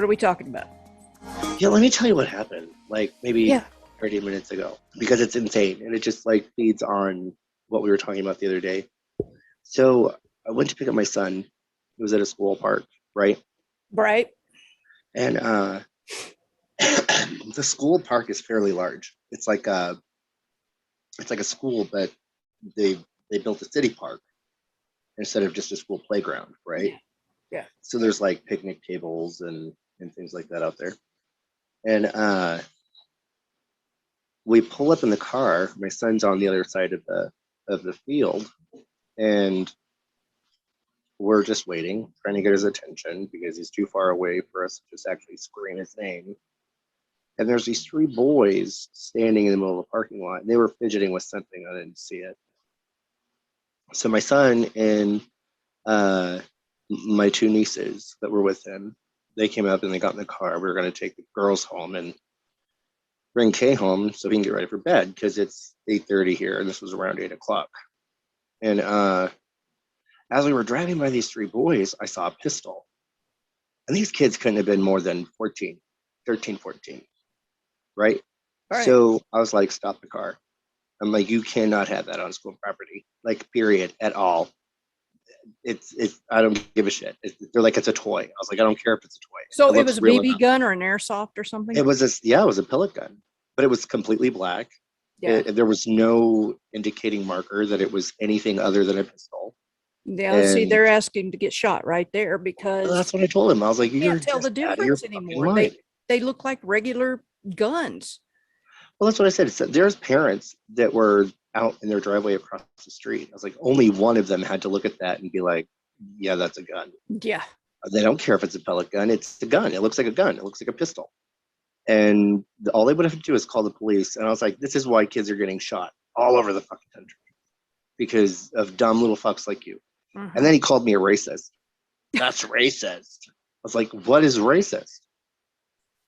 are we talking about? Yeah, let me tell you what happened. Like maybe Yeah. 30 minutes ago, because it's insane and it just like feeds on what we were talking about the other day. So I went to pick up my son. He was at a school park, right? Right. And the school park is fairly large. It's like a school, but they built a city park instead of just a school playground, right? Yeah. So there's like picnic tables and things like that out there. And we pull up in the car. My son's on the other side of the field, and we're just waiting, trying to get his attention because he's too far away for us to just actually scream his name. And there's these three boys standing in the middle of the parking lot, and they were fidgeting with something. I didn't see it. So my son and my two nieces that were with him, they came up and they got in the car. We were going to take the girls home and bring Kay home so he can get ready for bed because it's 8:30 here, and this was around 8 o'clock. And as we were driving by these three boys, I saw a pistol. And these kids couldn't have been more than 13, 14, right? So I was like, stop the car. I'm like, you cannot have that on school property, like, period, at all. It's I don't give a shit. They're like, it's a toy. I was like, I don't care if it's a toy. So it was a BB gun or an airsoft or something? It was it was a pellet gun, but it was completely black. Yeah. There was no indicating marker that it was anything other than a pistol. Yeah, see, they're asking to get shot right there because that's what I told him. I was like, you can't tell the difference anymore. They look like regular guns. Well, that's what I said. So there's parents that were out in their driveway across the street. I was like, only one of them had to look at that and be like, yeah, that's a gun. Yeah. They don't care if it's a pellet gun. It's a gun. It looks like a gun. It looks like a pistol. And all they would have to do is call the police. And I was like, this is why kids are getting shot all over the fucking country because of dumb little fucks like you. Mm-hmm. And then he called me a racist. That's racist. I was like, what is racist?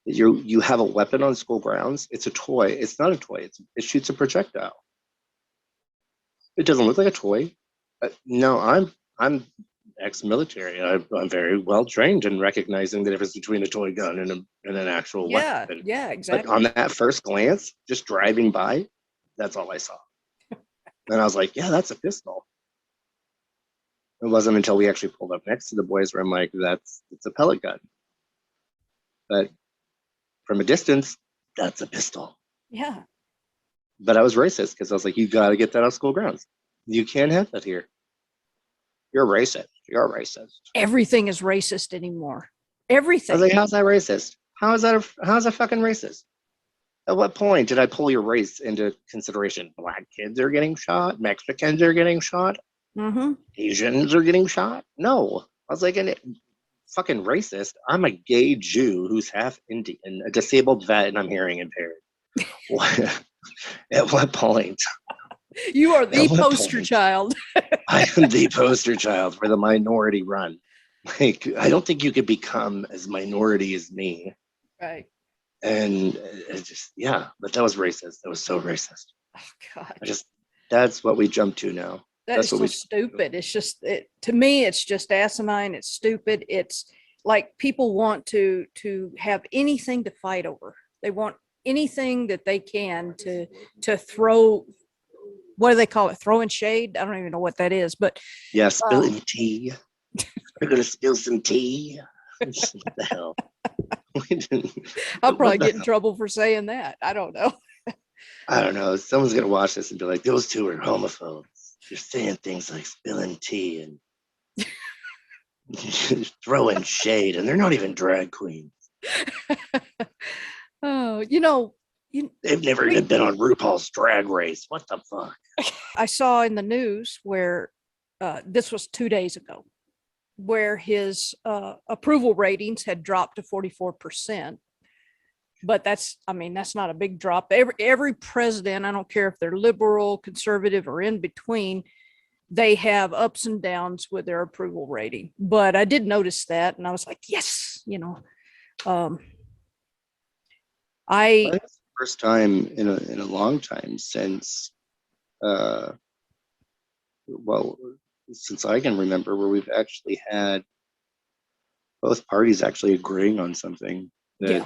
You have a weapon on school grounds. It's a toy. It's not a toy. It shoots a projectile. It doesn't look like a toy. No, I'm ex-military. I'm very well trained in recognizing the difference between a toy gun and an actual weapon. Yeah, exactly. Like on that first glance, just driving by, that's all I saw. And I was like, yeah, that's a pistol. It wasn't until we actually pulled up next to the boys where I'm like, it's a pellet gun. But from a distance, that's a pistol. Yeah. But I was racist because I was like, you got to get that on school grounds. You can't have that here. You're racist. You're racist. Everything is racist anymore. Everything. I was like, how's that racist? How's that fucking racist? At what point did I pull your race into consideration? Black kids are getting shot. Mexicans are getting shot. Mm-hmm. Asians are getting shot. No. I was like, fucking racist. I'm a gay Jew who's half Indian, a disabled vet, and I'm hearing impaired. At what point? You are the poster child. I am the poster child for the minority run. Like, I don't think you could become as minority as me. Right. And it's just, yeah, but that was racist. That was so racist. Oh, God. That's what we jump to now. That's so stupid. It's just, to me, it's just asinine. It's stupid. It's like people want to have anything to fight over. They want anything that they can to throw. What do they call it? Throwing shade? I don't even know what that is, but yeah, spilling tea. We're gonna spill some tea. What the hell? I'll probably get in trouble for saying that. I don't know. I don't know. Someone's gonna watch this and be like, "Those two are homophobes. You're saying things like spilling tea and throwing shade, and they're not even drag queens." Oh, they've never even been on RuPaul's Drag Race. What the fuck? I saw in the news where this was 2 days ago, where his approval ratings had dropped to 44%. But that's not a big drop. Every president, I don't care if they're liberal, conservative, or in between, they have ups and downs with their approval rating. But I did notice that, and I was like, yes, I think it's the first time in a long time since, since I can remember, where we've actually had both parties actually agreeing on something that, Yeah.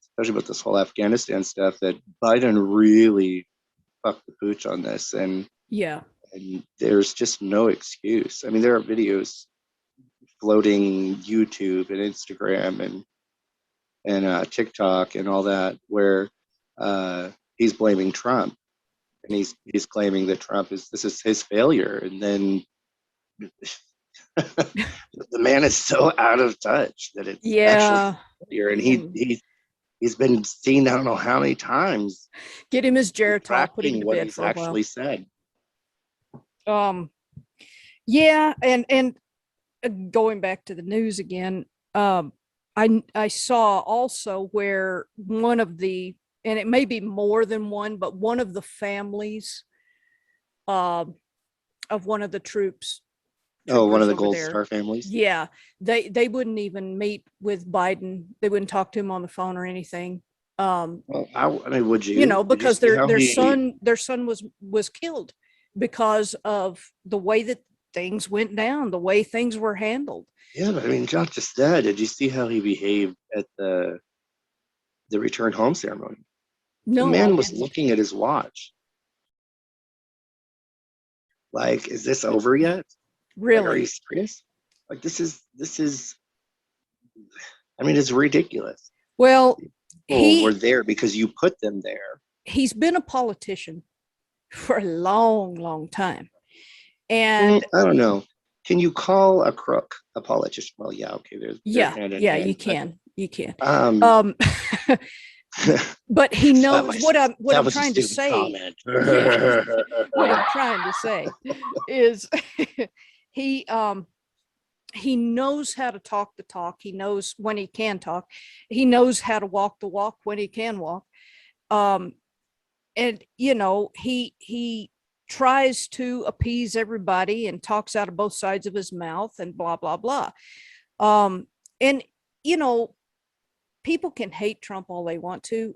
especially with this whole Afghanistan stuff, that Biden really fucked the pooch on this, Yeah. and there's just no excuse. I mean, there are videos floating YouTube and Instagram and TikTok and all that where he's blaming Trump, and he's claiming that this is his failure, and then the man is so out of touch that it's actually Yeah. failure, and Mm. he's been seen I don't know how many times Get him his Geritol, put him retracting to what bed he's for a while. actually said. Yeah, and going back to the news again, I saw also where one of the, and it may be more than one, but one of the families uh, of one of the Oh, one of troopers the over Gold there, Star families. yeah, they wouldn't even meet with Biden. They wouldn't talk to him on the phone or anything. Well, I mean, You know, Did you because see how he? their son was killed because of the way that things went down, the way things were handled. Yeah, but I mean, not just that. Did you see how he behaved at the return home ceremony? The No, I man was didn't. looking at his watch. Like, is this over yet? Like, are you Really? serious? Like, this is. I mean, it's ridiculous. Well, People were he there because you put them there. he's been a politician for a long, long time. And I don't know. Can you call a crook a politician? Well, yeah, okay, they're yeah, hand in yeah, you hand, but can. You can. um, Um but he that knows was what that I'm was a trying to stupid say. comment. Yeah. What I'm trying to say is he he knows how to talk the talk. He knows when he can talk. He knows how to walk the walk when he can walk. Um, and you know, he tries to appease everybody and talks out of both sides of his mouth and blah blah blah. Um, and you know, people can hate Trump all they want to.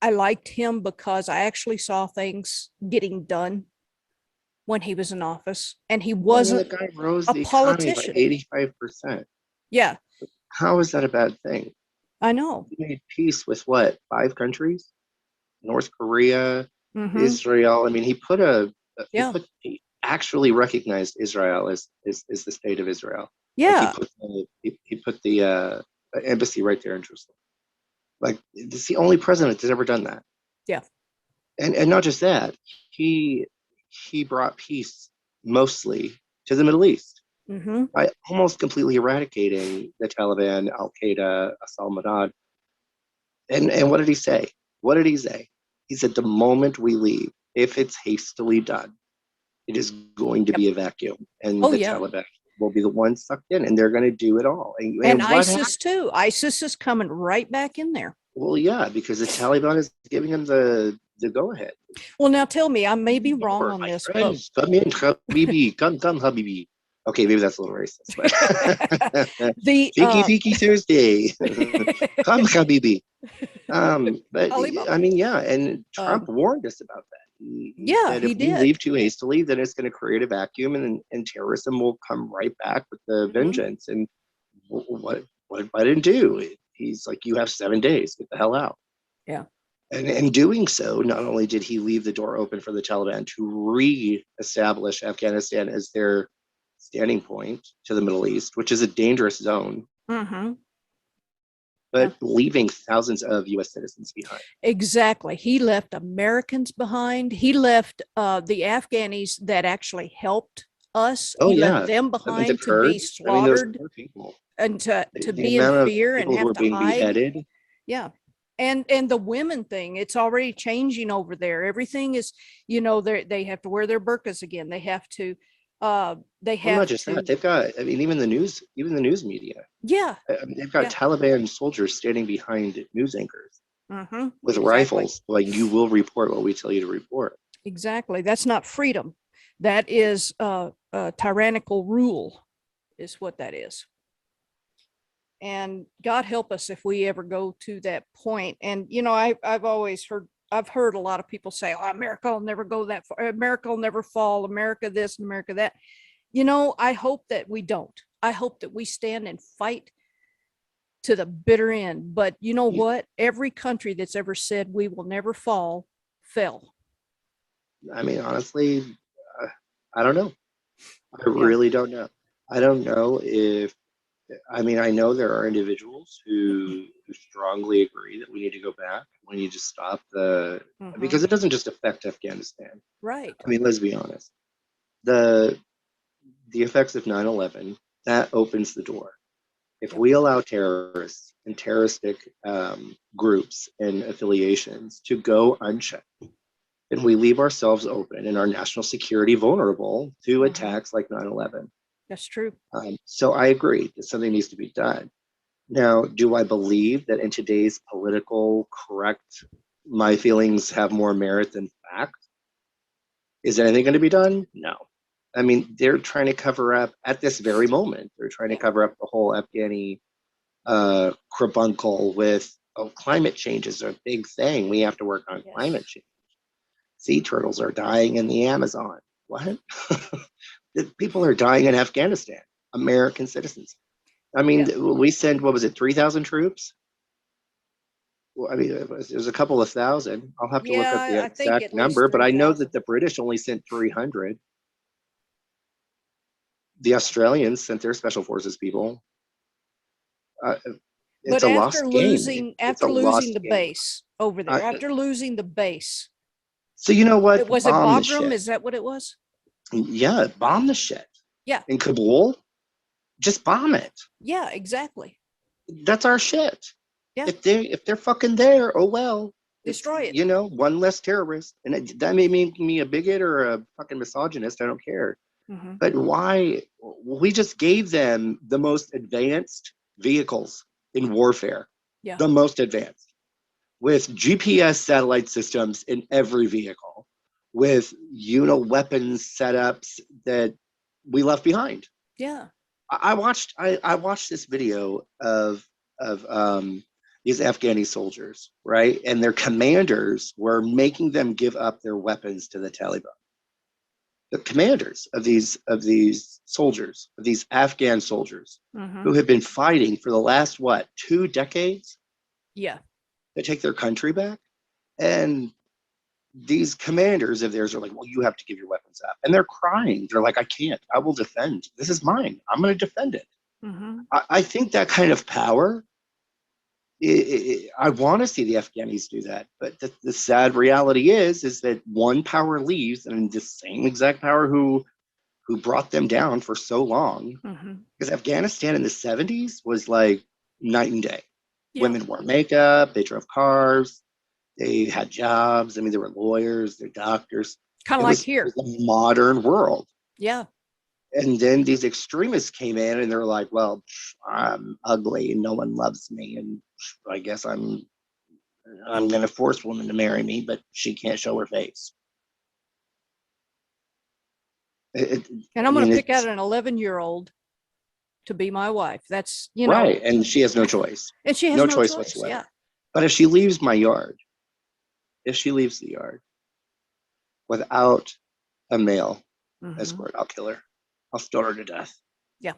I liked him because I actually saw things getting done when he was in office, and he Well, I mean, the wasn't guy rose a the economy by politician. 85%. Yeah, How is that a bad thing? I know. He made peace with what, five countries? North Korea, Mm-hmm. Israel. I mean, Yeah, he actually recognized Israel as the state of Israel. Like yeah, he put the embassy right there in Jerusalem. Like it's the only president that's ever done that. yeah. And not just that, he he brought peace mostly to the Middle East Mm-hmm. by almost completely eradicating the Taliban, Al Qaeda, Asal Madad. And what did he say? What did he say? He said, the moment we leave, if it's hastily done, it is going to Yep. be a vacuum, and Oh the yeah. Taliban will be the ones sucked in, and they're going to do it all. And And what happened? ISIS too. ISIS is coming right back in there. Well, yeah, because the Taliban is giving them the go ahead. Well, now tell me, I may be wrong Or on my this, but friends, come in, Habibi, come, Habibi. Okay, maybe that's a little racist, but the Fiki Fiki Thursday, come, Habibi. But Alibaba. I mean, yeah, and Trump Um, warned us about that. He yeah, said he if we did. leave too hastily, then it's going to create a vacuum, and terrorism will come right back with the Mm-hmm. vengeance. And what did Biden do? He's like, you have 7 days, get the hell out. Yeah. And in doing so, not only did he leave the door open for the Taliban to re-establish Afghanistan as their standing point to the Middle East, which is a dangerous zone, Mm-hmm. Yeah. but leaving thousands of U.S. citizens behind. Exactly. He left Americans behind. He left the Afghanis that actually helped us. Oh He left yeah, them I mean the behind to be Kurds. I mean those slaughtered poor people. and to The be in amount of fear and people who have are to being hide. beheaded. Yeah. And the women thing, it's already changing over there. Everything is, you know, they have to wear their burqas again. They Well, not have just that. to, They've got. I mean, even the news media. yeah, I mean, they've got yeah. Taliban soldiers standing behind news anchors Mm-hmm. with Exactly. rifles, like you will report what we tell you to report. Exactly. That's not freedom. That is tyrannical rule, is what that is. And God help us if we ever go to that point. And you know, I've heard a lot of people say, "Oh, America will never go that far. America will never fall. America this and America that." You know, I hope that we don't. I hope that we stand and fight to the bitter end. But you know what? Every country that's ever said we will never fall fell. I mean, honestly, I don't know. I Yeah. really don't know. I don't know if, I mean, I know there are individuals who strongly agree that we need to go back. We need to stop because it doesn't just affect Afghanistan. Right. I mean, let's be honest. The effects of 9/11, that opens the door. If we allow terrorists and terroristic groups and affiliations to go unchecked, then we leave ourselves open and our national security vulnerable to attacks like 9/11. That's true. So I agree that something needs to be done. Now, do I believe that in today's political correct, my feelings have more merit than fact? Is anything going to be done? No. I mean, they're trying to cover up at this very moment. They're trying to cover up the whole Afghani carbuncle with, oh, climate change is a big thing. We have to work on climate change. Sea turtles are dying in the Amazon. What? People are dying in Afghanistan, American citizens. I mean, we send, what was it, 3,000 troops? Well, I mean, it was a couple of thousand. I'll have to look up the exact number, but I know that the British only sent 300. The Australians sent their special forces people. It's a lost game. After losing the base over there, after losing the base. So you know what? Was it Bagram? Is that what it was? Yeah, bomb the shit. Yeah. In Kabul, just bomb it. Yeah, exactly. That's our shit. Yeah. If they're fucking there, oh well. Destroy it. You know, one less terrorist. And that may make me a bigot or a fucking misogynist. I don't care. But why? We just gave them the most advanced vehicles in warfare. Yeah. The most advanced. With GPS satellite systems in every vehicle. With weapons setups that we left behind. Yeah. I watched this video of these Afghani soldiers, right? And their commanders were making them give up their weapons to the Taliban. The commanders of these soldiers, of these Afghan soldiers, who have been fighting for the last 2 decades? Yeah. To take their country back. And these commanders of theirs are like, well, you have to give your weapons up. And they're crying. They're like, I can't. I will defend. This is mine. I'm going to defend it. I think that kind of power, I want to see the Afghanis do that. But the sad reality is that one power leaves, and the same exact power who brought them down for so long. Because Afghanistan in the 70s was like night and day. Yeah. Women wore makeup. They drove cars. They had jobs. I mean, they were lawyers, they're doctors. Kind of like here. It was a modern world. Yeah. And then these extremists came in and they're like, well, I'm ugly and no one loves me. And I guess I'm going to force women to marry me, but she can't show her face. And I'm going to pick out an 11-year-old to be my wife. That's, Right. And she has no choice. And she has no choice whatsoever. Yeah. But if she leaves my yard, if she leaves the yard without a male escort, I'll kill her. I'll stone her to death. Yeah.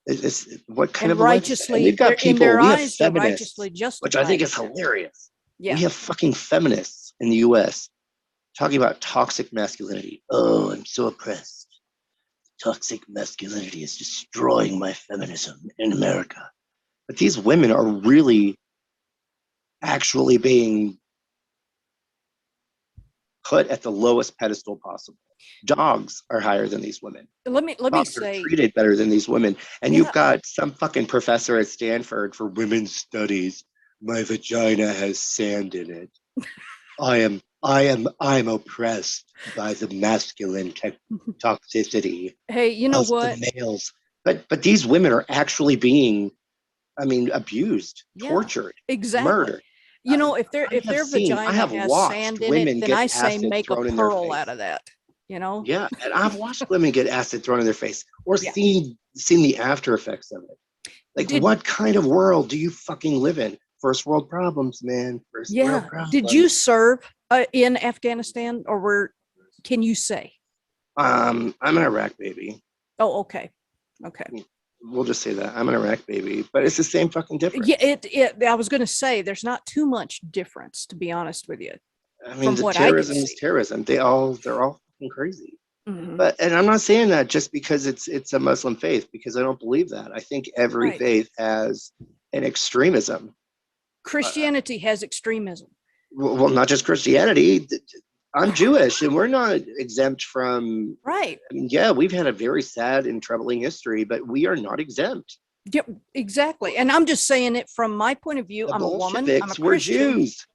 It's what kind and of righteously, we've got people, in their we eyes, have they're righteously justified. Which I think is hilarious. Yeah. We have fucking feminists in the US talking about toxic masculinity. Oh, I'm so oppressed. Toxic masculinity is destroying my feminism in America. But these women are really actually being put at the lowest pedestal possible. Dogs are higher than these women. Let me say, are treated better than these women. And you've got some fucking professor at Stanford for women's studies. My vagina has sand in it. I'm oppressed by the masculine toxicity. Hey, you know what? The males. But these women are actually being, abused, tortured, murdered. You know, if their vagina has sand in it, then I say make a pearl out of that. You know? Yeah, and I've watched women get acid thrown in their face, or seen the after effects of it. Like, what kind of world do you fucking live in? First world problems, man. First world problems. Did you serve in Afghanistan, or can you say? I'm an Iraq baby. Oh, okay. we'll just say that I'm an Iraq baby, but it's the same fucking difference. Yeah, I was going to say there's not too much difference, to be honest with you. I mean, From the what I can terrorism is see. terrorism. They're all fucking crazy. Mhm. But and I'm not saying that just because it's a Muslim faith, because I don't believe that. I think every Right. faith has an extremism. Christianity has extremism. Well, not just Christianity. I'm Jewish, and we're not exempt from. Right. I mean, yeah, we've had a very sad and troubling history, but we are not exempt. Yeah, exactly. And I'm just saying it from my point of view. The I'm a woman, I'm a Bolsheviks were Christian, Jews.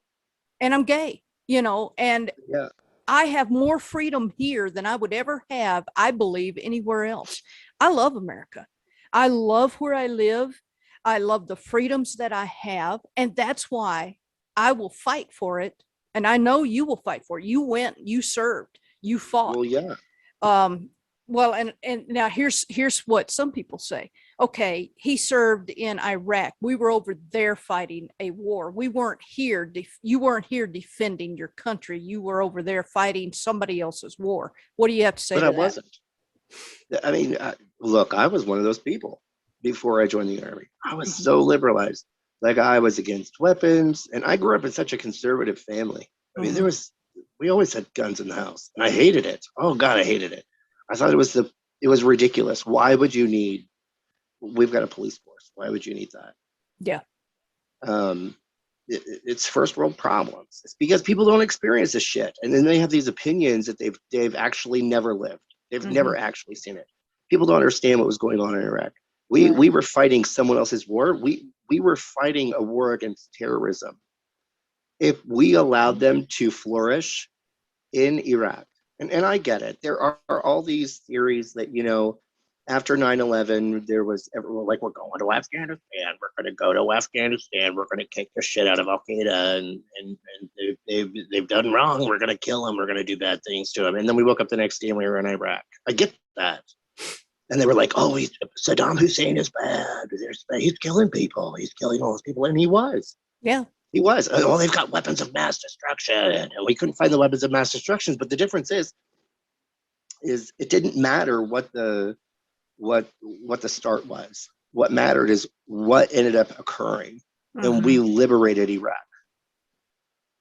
and I'm gay, and Yeah. I have more freedom here than I would ever have, I believe, anywhere else. I love America. I love where I live. I love the freedoms that I have. And that's why I will fight for it. And I know you will fight for it. You went, you served, you fought. Well, yeah. Well, and now here's what some people say. Okay, he served in Iraq. We were over there fighting a war. We weren't here. You weren't here defending your country. You were over there fighting somebody else's war. What do you have to say But to I that? wasn't. I mean, look, I was one of those people before I joined the Army. I was so liberalized. Like, I was against weapons, and I grew up in such a conservative family. I mean, we always had guns in the house, and I hated it. Oh God, I hated it. I thought it was ridiculous. Why would you need? We've got a police force. Why would you need that? Yeah. It's first world problems. It's because people don't experience this shit, and then they have these opinions that they've actually never lived. They've never actually seen it. People don't understand what was going on in Iraq. We were fighting someone else's war. We were fighting a war against terrorism. If we allowed them to flourish in Iraq, and I get it, there are all these theories that, after 9/11, there was everyone like, we're going to Afghanistan. We're going to go to Afghanistan. We're going to kick the shit out of Al Qaeda, and they've done wrong. We're going to kill them. We're going to do bad things to them. And then we woke up the next day and we were in Iraq. I get that. And they were like, oh, Saddam Hussein is bad. He's killing people. He's killing all those people. And he was. Yeah. He was. Oh, they've got weapons of mass destruction. And we couldn't find the weapons of mass destruction. But the difference is it didn't matter what the start was. What mattered is what ended up occurring. And we liberated Iraq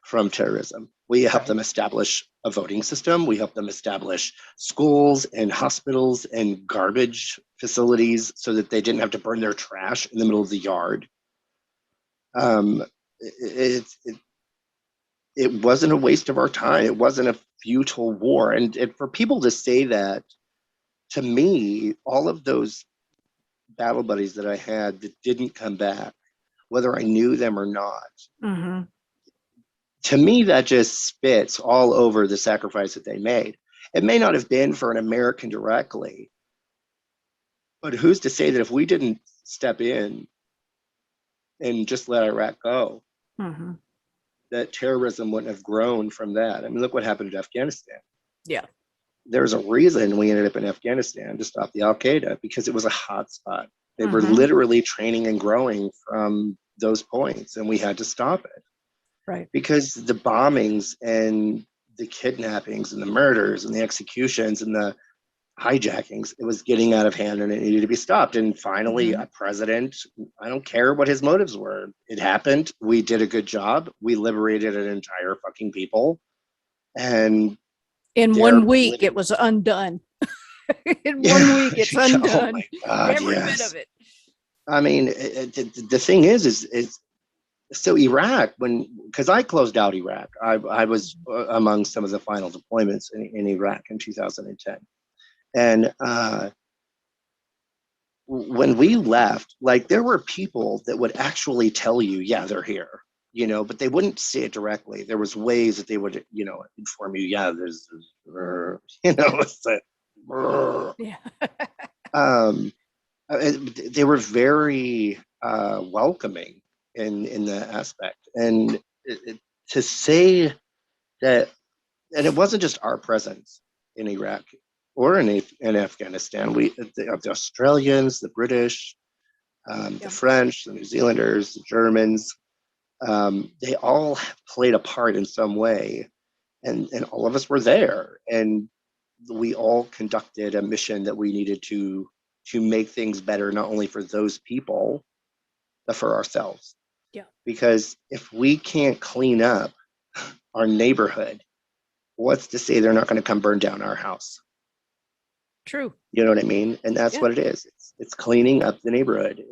from terrorism. We helped them establish a voting system. We helped them establish schools and hospitals and garbage facilities so that they didn't have to burn their trash in the middle of the yard. It wasn't a waste of our time. It wasn't a futile war. And for people to say that, to me, all of those battle buddies that I had that didn't come back, whether I knew them or not, to me, that just spits all over the sacrifice that they made. It may not have been for an American directly, but who's to say that if we didn't step in and just let Iraq go, that terrorism wouldn't have grown from that? I mean, look what happened in Afghanistan. Yeah. There's a reason we ended up in Afghanistan to stop the Al Qaeda, because it was a hot spot. They were literally training and growing from those points, and we had to stop it. Right. Because the bombings and the kidnappings and the murders and the executions and the hijackings, it was getting out of hand and it needed to be stopped. And finally, a president, I don't care what his motives were, it happened. We did a good job. We liberated an entire fucking people. And in 1 week, it was undone. In 1 week, it's undone. Oh my God, every bit of it. I mean, the thing is so Iraq, because I closed out Iraq, I was among some of the final deployments in Iraq in 2010. And when we left, like, there were people that would actually tell you, yeah, they're here, but they wouldn't say it directly. There was ways that they would, inform you, yeah, there's it's a, they were very welcoming in that aspect. And to say that, and it wasn't just our presence in Iraq or in Afghanistan. The Australians, the British, the French, the New Zealanders, the Germans, they all played a part in some way, and all of us were there, and we all conducted a mission that we needed to to make things better, not only for those people, but for ourselves. Yeah. Because if we can't clean up our neighborhood, what's to say they're not going to come burn down our house? True. You know what I mean? And that's Yeah. what it is. It's cleaning up the neighborhood.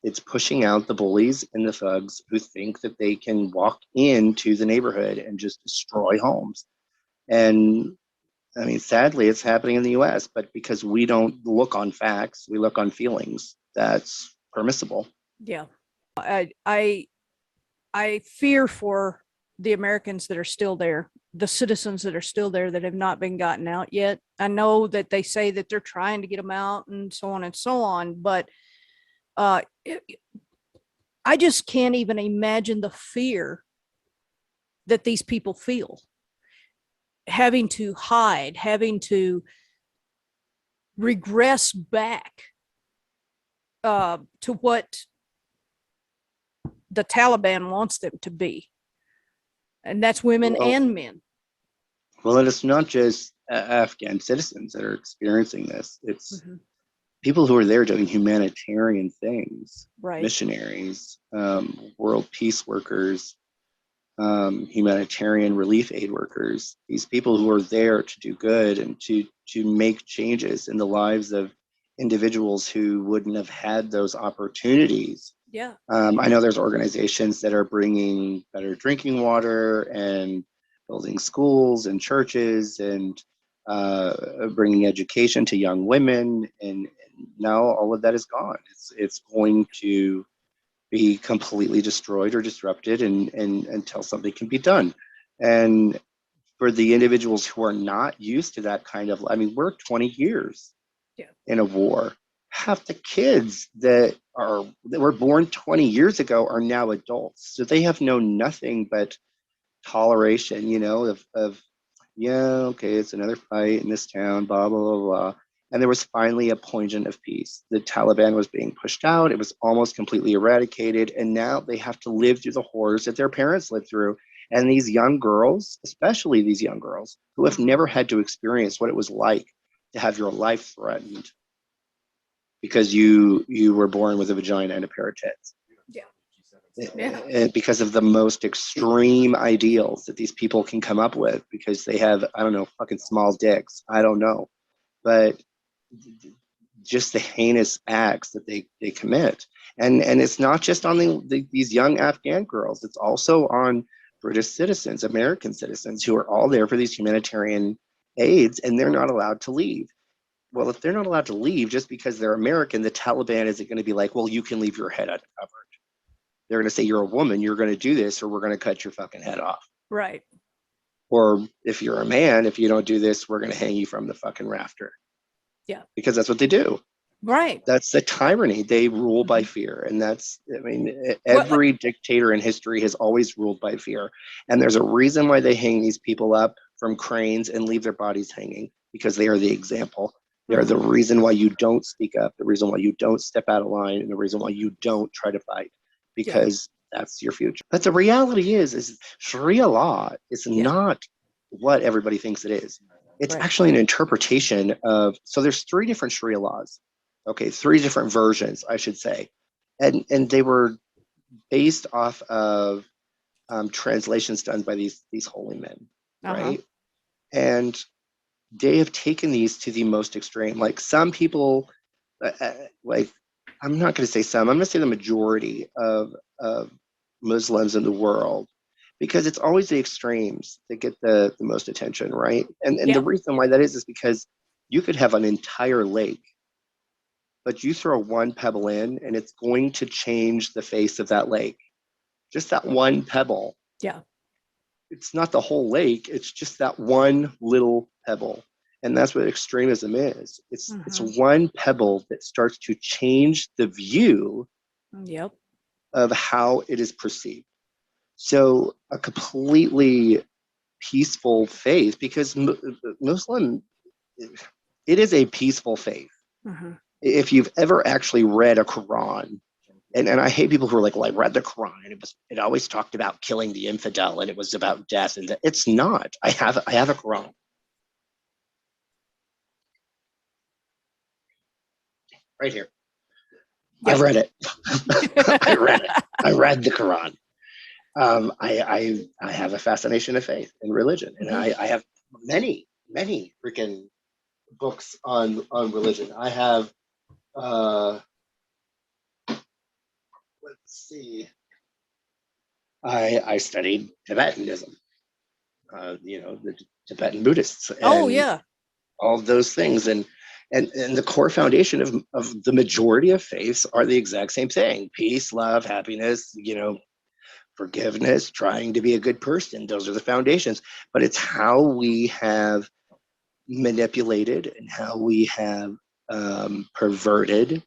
It's pushing out the bullies and the thugs who think that they can walk into the neighborhood and just destroy homes. And I mean, sadly, it's happening in the US, but because we don't look on facts, we look on feelings, that's permissible. Yeah. I fear for the Americans that are still there, the citizens that are still there that have not been gotten out yet. I know that they say that they're trying to get them out and so on and so on, but I just can't even imagine the fear that these people feel, having to hide, having to regress back to what the Taliban wants them to be. And that's women and men. Well, and it's not just Afghan citizens that are experiencing this. It's people who are there doing humanitarian things, right? Missionaries, world peace workers, humanitarian relief aid workers. These people who are there to do good and to make changes in the lives of individuals who wouldn't have had those opportunities. Yeah. I know there's organizations that are bringing better drinking water and building schools and churches and bringing education to young women. And now all of that is gone. It's going to be completely destroyed or disrupted and until something can be done. And for the individuals who are not used to that kind of, I mean, we're 20 years in a war. Half the kids that were born 20 years ago are now adults. So they have known nothing but toleration, you know, of yeah, okay, it's another fight in this town, blah, blah, blah, blah. And there was finally a point of peace. The Taliban was being pushed out. It was almost completely eradicated. And now they have to live through the horrors that their parents lived through. And these young girls, especially these young girls who have never had to experience what it was like to have your life threatened because you were born with a vagina and a pair of tits. And because of the most extreme ideals that these people can come up with, because they have, I don't know, fucking small dicks. I don't know. But just the heinous acts that they commit. And it's not just on these young Afghan girls. It's also on British citizens, American citizens who are all there for these humanitarian aids, and they're not allowed to leave. Well, if they're not allowed to leave just because they're American, the Taliban isn't going to be like, well, you can leave your head uncovered. They're going to say, you're a woman, you're going to do this, or we're going to cut your fucking head off. Right. Or if you're a man, if you don't do this, we're going to hang you from the fucking rafter. Yeah. Because that's what they do. Right. That's the tyranny. They rule by fear. And that's, I mean, every dictator in history has always ruled by fear. And there's a reason why they hang these people up from cranes and leave their bodies hanging, because they are the example. They're the reason why you don't speak up, the reason why you don't step out of line, and the reason why you don't try to fight, because that's your future. But the reality is Sharia law is not what everybody thinks it is. It's actually an interpretation of, so there's 3 different Sharia laws. Okay, 3 different versions, I should say. And they were based off of translations done by these holy men, right? And they have taken these to the most extreme. Like some people, like, I'm not going to say some, I'm going to say the majority of Muslims in the world, because it's always the extremes that get the most attention, right? And the reason why that is because you could have an entire lake, but you throw one pebble in and it's going to change the face of that lake. Just that one pebble. Yeah. It's not the whole lake, it's just that one little pebble. And that's what extremism is. It's one pebble that starts to change the view of how it is perceived. So a completely peaceful faith, because Muslim, it is a peaceful faith. If you've ever actually read a Quran, and I hate people who are like, well, I read the Quran and it always talked about killing the infidel and it was about death, and it's not. I have a Quran. right here. Yep. I read it. I read it. I read the Quran. I have a fascination of faith and religion, and I have many freaking books on religion. I have let's see. I studied Tibetanism, the Tibetan Buddhists, Oh and yeah. all of those things, and the core foundation of the majority of faiths are the exact same thing: peace, love, happiness, forgiveness, trying to be a good person. Those are the foundations. But it's how we have manipulated and how we have perverted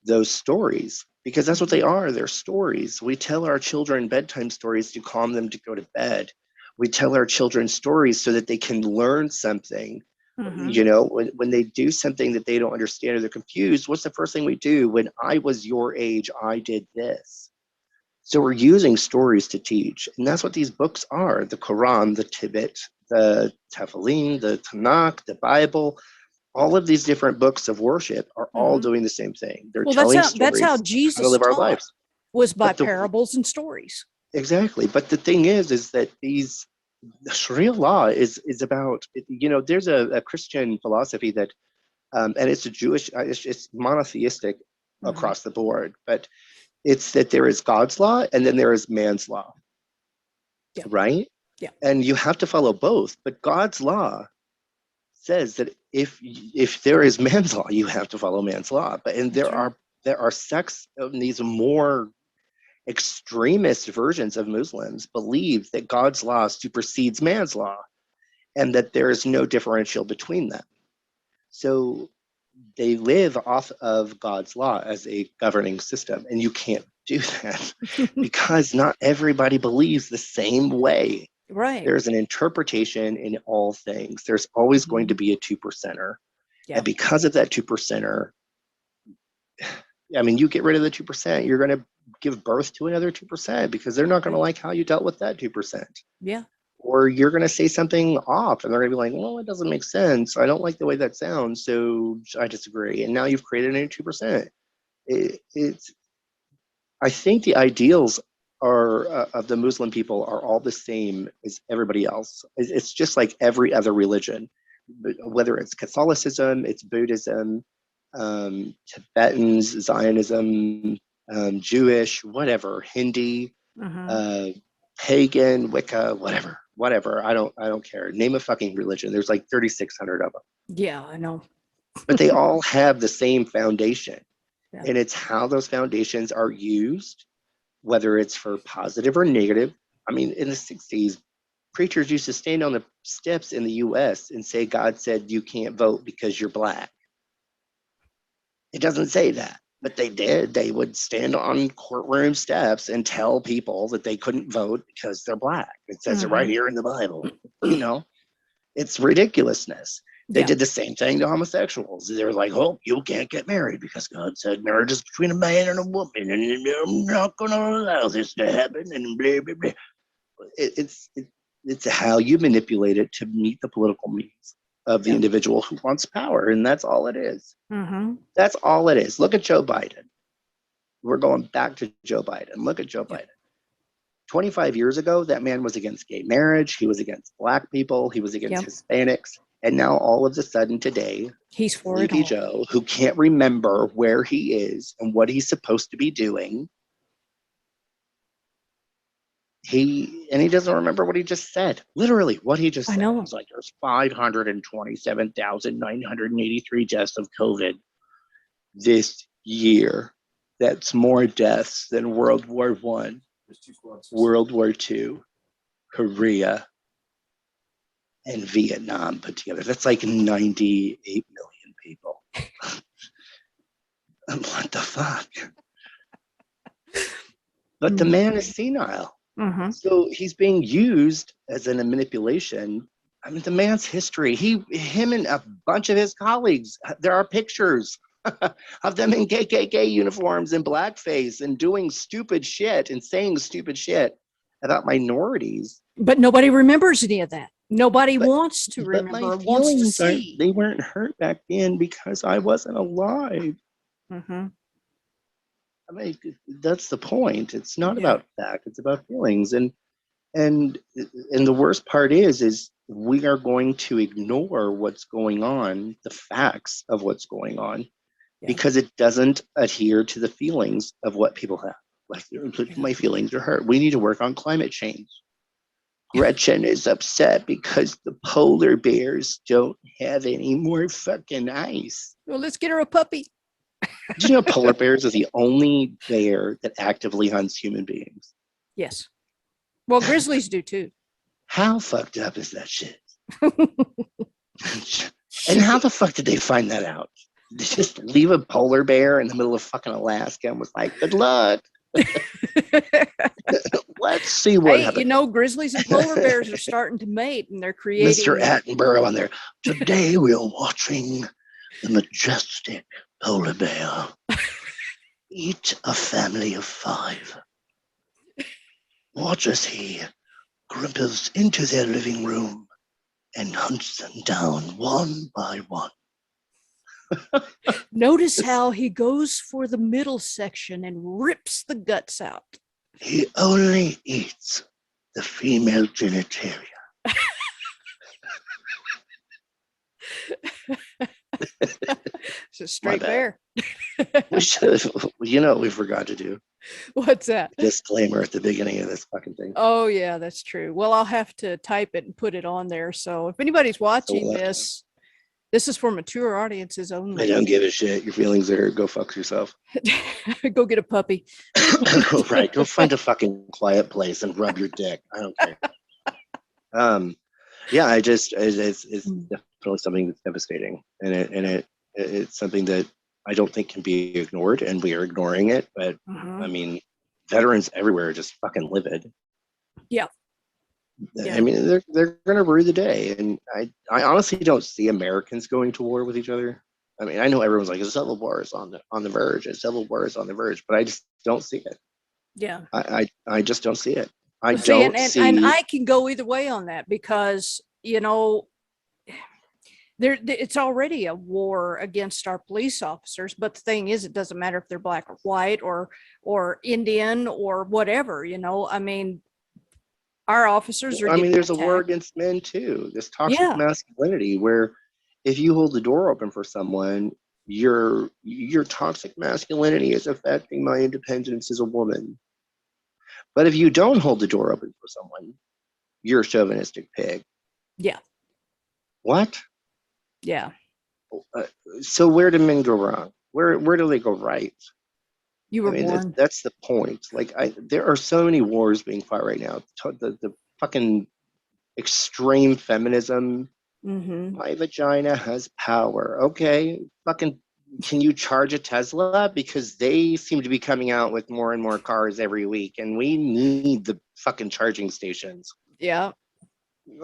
those stories, because that's what they are. They're stories. We tell our children bedtime stories to calm them to go to bed. We tell our children stories so that they can learn something. When they do something that they don't understand or they're confused, what's the first thing we do? When I was your age, I did this. So we're using stories to teach. And that's what these books are: the Quran, the Tibet, the Tefillin, the Tanakh, the Bible. All of these different books of worship are all doing the same thing. They're Well, telling that's how stories how to Jesus live our taught, lives. was by But parables and stories. exactly. But the thing is that the Sharia law is about, there's a Christian philosophy that, and it's a Jewish, it's monotheistic across the board, but it's that there is God's law and then there is man's law, right? Yeah. And you have to follow both. But God's law says that if there is man's law, you have to follow man's law. And there are sects of these more extremist versions of Muslims believe that God's law supersedes man's law and that there is no differential between them. So they live off of God's law as a governing system, and you can't do that because not everybody believes the same way. Right. There's an interpretation in all things. There's always going to be a 2%er. Yeah. And because of that 2%er, I mean, you get rid of the 2%, you're going to give birth to another 2% because they're not going to like how you dealt with that 2%. Yeah. Or you're going to say something off and they're going to be like, well, it doesn't make sense. I don't like the way that sounds, so I disagree. And now you've created a 2%. I think the ideals of the Muslim people are all the same as everybody else. It's just like every other religion, whether it's Catholicism, it's Buddhism, Tibetans, Zionism, Jewish, whatever, Hindi, pagan, Wicca, whatever. I don't care. Name a fucking religion. There's like 3,600 of them. Yeah, I know. But they all have the same foundation. Yeah. And it's how those foundations are used, whether it's for positive or negative. I mean, in the 60s, preachers used to stand on the steps in the US and say, God said you can't vote because you're black. It doesn't say that, but they did. They would stand on courtroom steps and tell people that they couldn't vote because they're black. It says it right here in the Bible. It's ridiculousness. They did the same thing to homosexuals. They were like, oh, you can't get married because God said marriage is between a man and a woman, and I'm not going to allow this to happen, and blah, blah, blah. It's how you manipulate it to meet the political needs of the individual who wants power, and that's all it is. That's all it is. Look at Joe Biden. We're going back to Joe Biden. Look at Joe Biden. 25 years ago, that man was against gay marriage. He was against black people. He was against Hispanics. And now all of a sudden today, he's for Sleepy it all. Joe, who can't remember where he is and what he's supposed to be doing, he doesn't remember what he just said. Literally, what he just said. He's like, there's 527,983 deaths of COVID this year. That's more deaths than World War I, World War II, Korea, and Vietnam put together. That's like 98 million people. What the fuck? But the man is senile. So he's being used as a manipulation. I mean, the man's history, him and a bunch of his colleagues, there are pictures of them in KKK uniforms and blackface and doing stupid shit and saying stupid shit about minorities. But nobody remembers any of that. Nobody wants to remember, wants to see. They weren't hurt back then because I wasn't alive. Mm-hmm. I mean, that's the point. It's not Yeah. about fact. It's about feelings. And the worst part is we are going to ignore what's going on, the facts of what's going on, Yeah. because it doesn't adhere to the feelings of what people have. Like, my feelings are hurt. We need to work on climate change. Gretchen is upset because the polar bears don't have any more fucking ice. Well, let's get her a puppy. Did you know polar bears are the only bear that actively hunts human beings? Yes. Well, grizzlies do too. How fucked up is that shit? And how the fuck did they find that out? They just leave a polar bear in the middle of fucking Alaska and was like, good luck. Let's see what Hey, happens. grizzlies and polar bears are starting to mate, and they're creating. Mr. Attenborough on there. Today we are watching the majestic polar bear eat a family of 5. Watch as he grimples into their living room and hunts them down one by one. Notice how he goes for the middle section and rips the guts out. He only eats the female genitalia. It's a straight bear. We should, we forgot to do What's that? a disclaimer at the beginning of this fucking thing. Oh, yeah, that's true. Well, I'll have to type it and put it on there. So if anybody's watching this, this is for mature audiences only. I don't give a shit. Your feelings are hurt. Go fuck yourself. Go get a puppy. Right. Go find a fucking quiet place and rub your dick. I don't care. Yeah, it's definitely something that's devastating, and it's something that I don't think can be ignored, and we are ignoring it. But I mean, veterans everywhere are just fucking livid. Yeah. I mean, they're gonna rue the day, and I honestly don't see Americans going to war with each other. I mean, I know everyone's like, a civil war is on the verge, a civil war is on the verge, but I just don't see it. Yeah. I just don't see it. I see, don't and, see. And I can go either way on that because, it's already a war against our police officers. But the thing is, it doesn't matter if they're black or white or Indian or whatever, I mean, our officers are. I mean, there's a war against men too. This toxic masculinity, where if you hold the door open for someone, your toxic masculinity is affecting my independence as a woman. But if you don't hold the door open for someone, you're a chauvinistic pig. Yeah. What? Yeah. So where do men go wrong? Where do they go right? You were born. That's the point. Like, there are so many wars being fought right now. The fucking extreme feminism. My vagina has power. Okay, fucking. Can you charge a Tesla? Because they seem to be coming out with more and more cars every week, and we need the fucking charging stations. Yeah.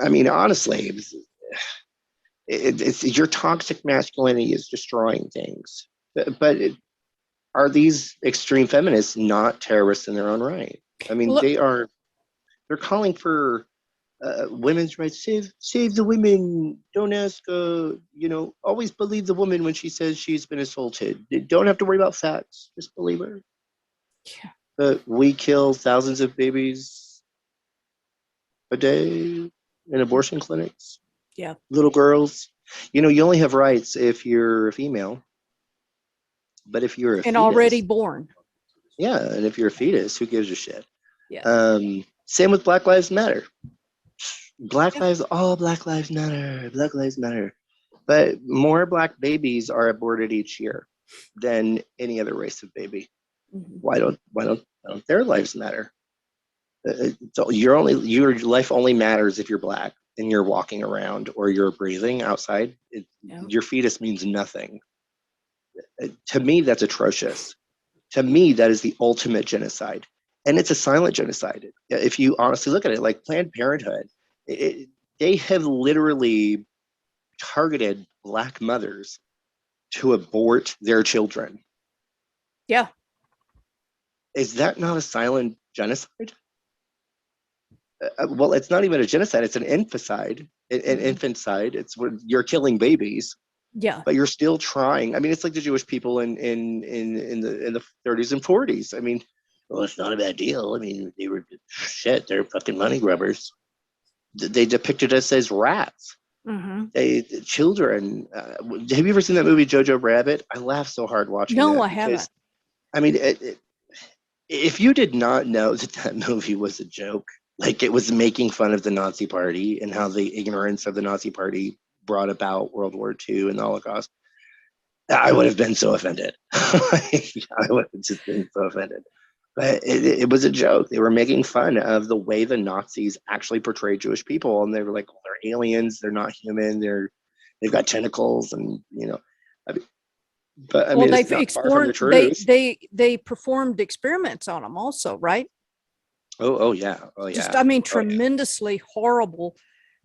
I mean, honestly, it's your toxic masculinity is destroying things. But are these extreme feminists not terrorists in their own right? I mean, they're calling for women's rights. Save the women. Don't ask. Always believe the woman when she says she's been assaulted. You don't have to worry about facts. Just believe her. Yeah. But we kill thousands of babies a day in abortion clinics. Yeah. Little girls. You only have rights if you're a female. But if you're a fetus, already born. Yeah, and if you're a fetus, who gives a shit? Yeah. Same with Black Lives Matter. All Black Lives Matter. Black Lives Matter. But more Black babies are aborted each year than any other race of baby. Why don't their lives matter? So your life only matters if you're Black and you're walking around or you're breathing outside. Your fetus means nothing. To me, that's atrocious. To me, that is the ultimate genocide. And it's a silent genocide. If you honestly look at it, like Planned Parenthood, they have literally targeted Black mothers to abort their children. Yeah. Is that not a silent genocide? Well, it's not even a genocide. It's an infanticide. An infanticide. It's where you're killing babies. Yeah. but you're still trying. I mean, it's like the Jewish people in the 30s and 40s. I mean, well, it's not a bad deal. I mean, they were shit. They're fucking money grubbers. They depicted us as rats. Mm-hmm. Children. Have you ever seen that movie Jojo Rabbit? I laughed so hard watching No, that I because haven't. I mean, if you did not know that that movie was a joke, like it was making fun of the Nazi Party and how the ignorance of the Nazi Party brought about World War II and the Holocaust, I would have been so offended. I would have just been so offended. But it was a joke. They were making fun of the way the Nazis actually portrayed Jewish people, and they were like, well, they're aliens, they're not human, they've got tentacles, and you know. I mean, but I Well, mean, they've it's not far from the explored. truth. They performed experiments on them, also, right? Oh yeah, oh yeah. Just, I mean, Oh, yeah. tremendously horrible,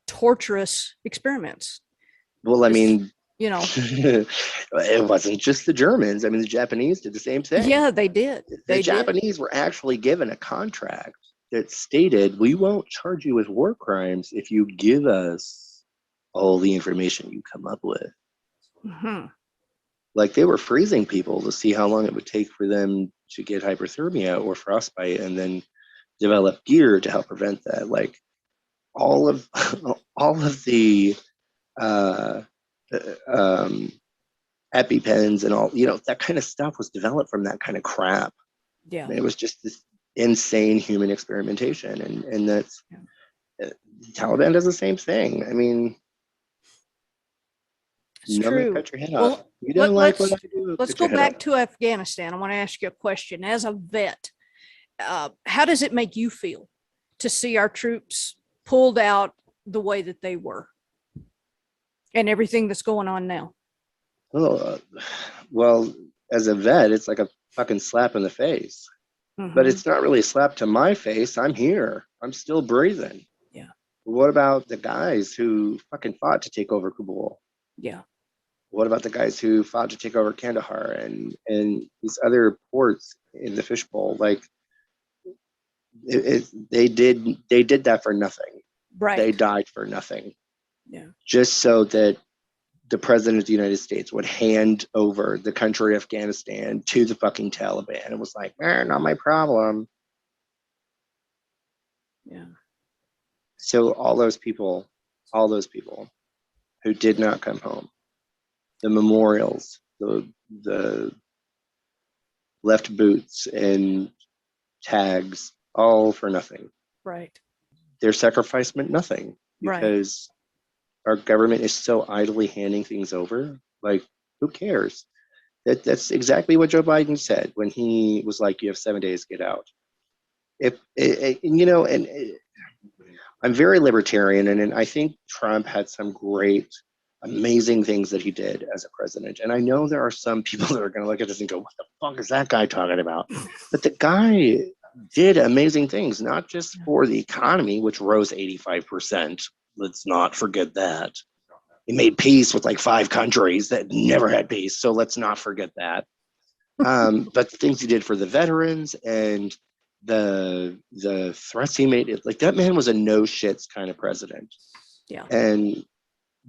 torturous experiments. Well, I Just, mean, you know, it wasn't just the Germans. I mean, the Japanese did the same thing. yeah, they did. The They did. Japanese were actually given a contract that stated, we won't charge you with war crimes if you give us all the information you come up with. Mm-hmm. Like they were freezing people to see how long it would take for them to get hypothermia or frostbite, and then develop gear to help prevent that. Like all of all of the uh, EpiPens and all, you know, that kind of stuff was developed from that kind of crap. Yeah. It was just this insane human experimentation, and that's the Taliban does the same thing. I mean, It's nobody true. cut your head Well, off. You don't like what I do. let's cut go your head back off. to Afghanistan. I want to ask you a question. As a vet, how does it make you feel to see our troops pulled out the way that they were, and everything that's going on now? Well, as a vet, it's like a fucking slap in the face. But it's not really a slap to my face. I'm here. I'm still breathing. Yeah. What about the guys who fucking fought to take over Kabul? Yeah. What about the guys who fought to take over Kandahar and these other ports in the fishbowl? Like, they did that for nothing. Right. They died for nothing. Yeah. Just so that the president of the United States would hand over the country of Afghanistan to the fucking Taliban. It was like, not my problem. Yeah. So all those people who did not come home, the memorials, the left boots and tags, all for nothing. Right. Their sacrifice meant nothing because our government is so idly handing things over. Like, who cares? That's exactly what Joe Biden said when he was like, you have 7 days, get out. I'm very libertarian, and I think Trump had some great, amazing things that he did as a president. And I know there are some people that are going to look at this and go, what the fuck is that guy talking about? But the guy did amazing things, not just for the economy, which rose 85%. Let's not forget that. He made peace with like 5 countries that never had peace. So let's not forget that. But the things he did for the veterans and the threats he made, like that man was a no shits kind of president. Yeah. And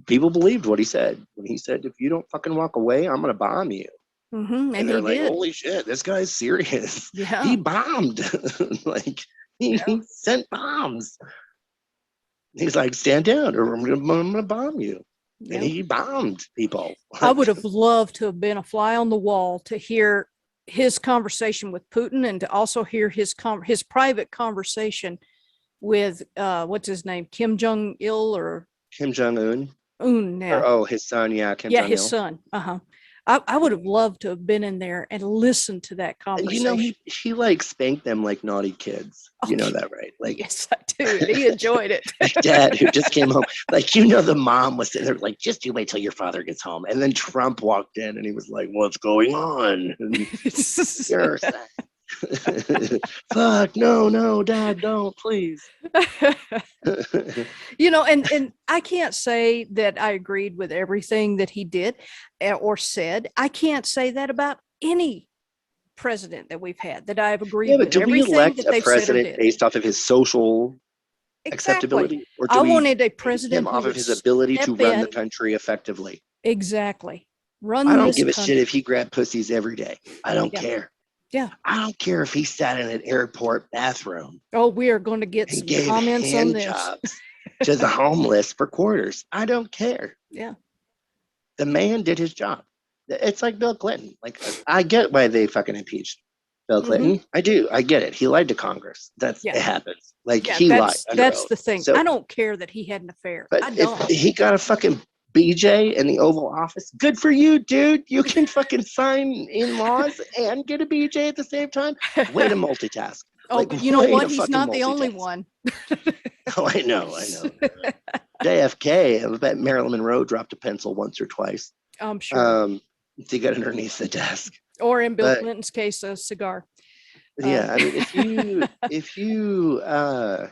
people believed what he said when he said, if you don't fucking walk away, I'm going to bomb you. Mm-hmm. And they're like, holy shit, this guy's serious. Yeah. He bombed. Like he sent bombs. He's like, stand down or I'm going to bomb you. Yeah. And he bombed people. I would have loved to have been a fly on the wall to hear his conversation with Putin and to also hear his private conversation with what's his name, Kim Jong-il or Kim Jong-un. Yeah. His son, yeah, Kim yeah, Jong-il. his son. I would have loved to have been in there and listened to that conversation. You know, he like spanked them like naughty kids. You know that, right? Like, yes, I do. He enjoyed it. My dad, who just came home, like, the mom was sitting there like, just you wait till your father gets home. And then Trump walked in and he was like, what's going on? And, fuck, no, Dad, don't, please. And I can't say that I agreed with everything that he did or said. I can't say that about any president that we've had that I've agreed with. Do we elect a president based off of his social acceptability? Or I wanted a president off of his ability to run the country effectively? Exactly. I Run don't this give a country. shit if he grabbed pussies every day. I don't Yeah. care. Yeah. I don't care if he sat in an airport bathroom Oh, we are going to get and some gave comments on hand this. jobs to the homeless for quarters. I don't care. Yeah. The man did his job. It's like Bill Clinton. Like, I get why they fucking impeached Bill Clinton. I do. I get it. He lied to Congress. Yeah. It happens. Like, Yeah, he lied under that's oath. the thing. So, I don't care that he had an affair. but I if don't. he got a fucking BJ in the Oval Office, good for you, dude. You can fucking sign in laws and get a BJ at the same time. Way to multitask. Oh, Like, but you know way what? to He's fucking not the only multitask. one. Oh, I know. JFK, I bet Marilyn Monroe dropped a pencil once or twice. I'm sure. To get underneath the desk. Or in Bill But Clinton's case, a cigar. yeah, I mean, I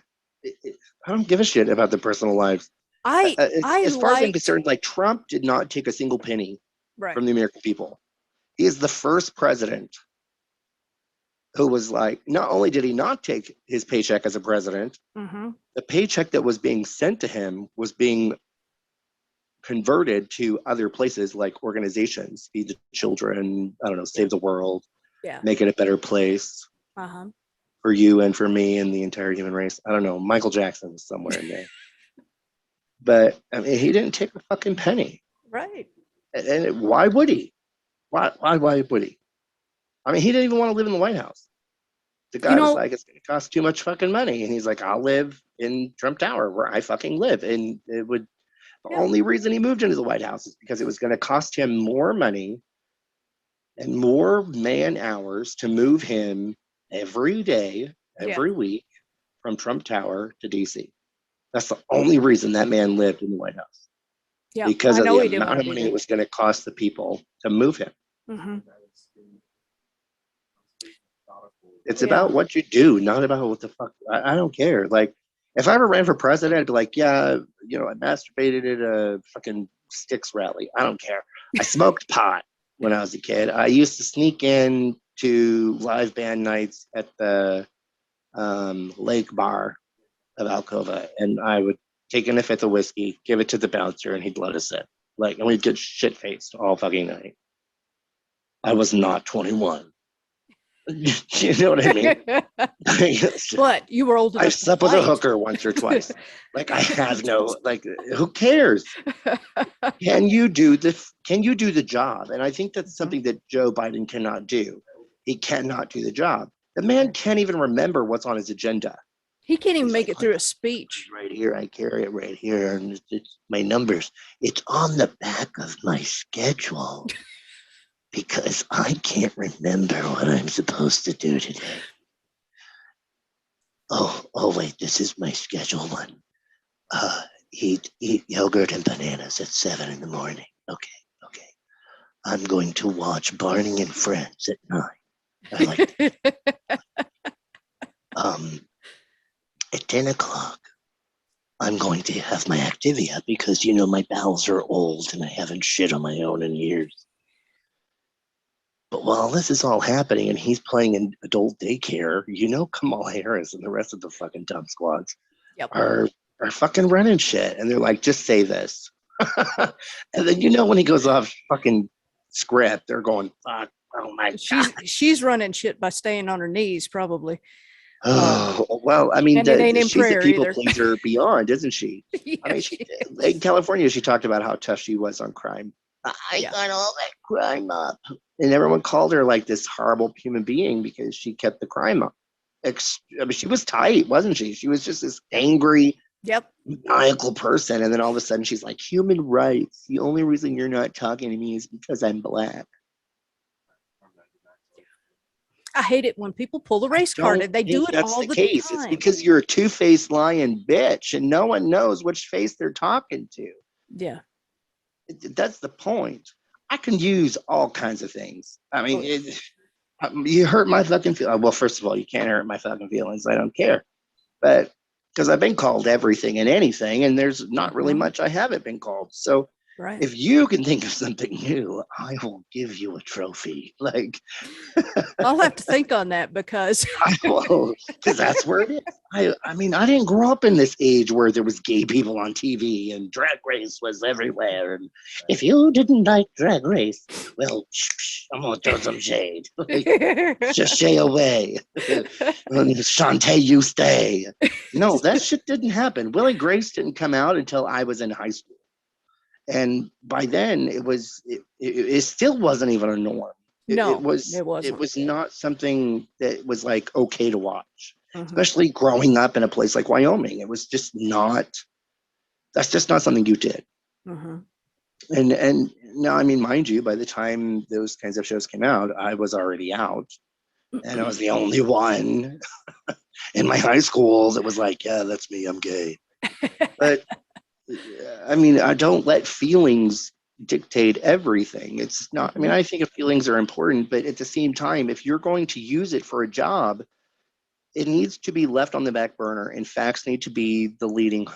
don't give a shit about the personal lives. I As far as I'm liked concerned, like, Trump did not take a single penny right. from the American people. He is the first president who was like, not only did he not take his paycheck as a president, the paycheck that was being sent to him was being converted to other places like organizations, Feed the Children, I don't know, Save the World, Yeah. make it a better place for you and for me and the entire human race. I don't know. Michael Jackson was somewhere in there. But I mean, he didn't take a fucking penny. Right. And why would he? Why would he? I mean, he didn't even want to live in the White House. The guy was like, it's going to cost too much fucking money. And he's like, I'll live in Trump Tower where I fucking live. And it would, the only reason he moved into the White House is because it was going to cost him more money and more man hours to move him every day, every week from Trump Tower to DC. That's the only reason that man lived in the White House. Yeah, because of the amount of money it was going to cost the people to move him. It's about what you do, not about what the fuck. I don't care. Like, if I ever ran for president, I'd be like, yeah, you know, I masturbated at a fucking Styx rally. I don't care. I smoked pot when I was a kid. I used to sneak in to live band nights at the lake bar of Alcova, and I would take in a fifth of whiskey, give it to the bouncer, and he'd let us in. Like, and we'd get shit faced all fucking night. I was not 21. You know what I mean? But you were old enough. I slept with a hooker once or twice. Like, I have no, like, who cares? Can you do the job? And I think that's something that Joe Biden cannot do. He cannot do the job. The man can't even remember what's on his agenda. He can't even make it through a speech. Right here, I carry it right here, and it's my numbers. It's on the back of my schedule. Because I can't remember what I'm supposed to do today. Oh wait, this is my schedule one. Eat yogurt and bananas at 7 in the morning. Okay. I'm going to watch Barney and Friends at 9. I like that. At 10 o'clock, I'm going to have my Activia because, you know, my bowels are old and I haven't shit on my own in years. But while this is all happening and he's playing in adult daycare, you know, Kamala Harris and the rest of the fucking dumb squads are fucking running shit. And they're like, just say this. And then, you know, when he goes off fucking script, they're going, fuck, oh my God. She's running shit by staying on her knees, probably. Oh, well, I mean, she's a people pleaser beyond, isn't she? Yeah, I mean, in California, she talked about how tough she was on crime. I got all that crime up. And everyone called her like this horrible human being because she kept the crime up. I mean, she was tight, wasn't she? She was just this angry, maniacal person. And then all of a sudden she's like, human rights. The only reason you're not talking to me is because I'm black. I hate it when people pull the race card and they do it all the time. It's because you're a two-faced lying bitch and no one knows which face they're talking to. Yeah. That's the point. I can use all kinds of things. I mean, you hurt my fucking feelings. Well, first of all, you can't hurt my fucking feelings. I don't care. But because I've been called everything and anything, and there's not really much I haven't been called. So Right. If you can think of something new, I will give you a trophy. Like, I'll have to think on that because I will, because that's where it is. I mean, I didn't grow up in this age where there was gay people on TV and Drag Race was everywhere. And if you didn't like Drag Race, well, I'm gonna throw some shade. Like, just shay away. Shantae, you stay. No, that shit didn't happen. Will and Grace didn't come out until I was in high school. And by then it still wasn't even a norm. No, It was it wasn't. it was not something that was like okay to watch, Mhm. especially growing up in a place like Wyoming. It was just not, that's just not something you did. Mhm. And now, I mean, mind you, by the time those kinds of shows came out, I was already out, and I was the only one in my high school that was like, yeah, that's me, I'm gay. But I mean, I don't let feelings dictate everything. It's not, I mean, I think feelings are important, but at the same time, if you're going to use it for a job, it needs to be left on the back burner, and facts need to be the leading.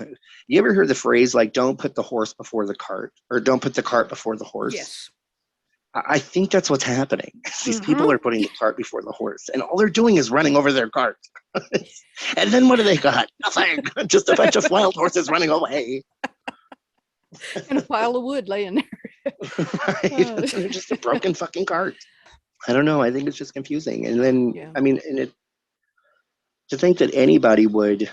You ever heard the phrase like, don't put the horse before the cart, or don't put the cart before the horse? Yes. I think that's what's happening. These Mhm. people are putting the cart before the horse, and all they're doing is running over their cart. And then what do they got? Nothing. Just a bunch of wild horses running away. And a pile of wood laying there. Right? They're just a broken fucking cart. I don't know. I think it's just confusing. And then, Yeah. I mean, and to think that anybody would,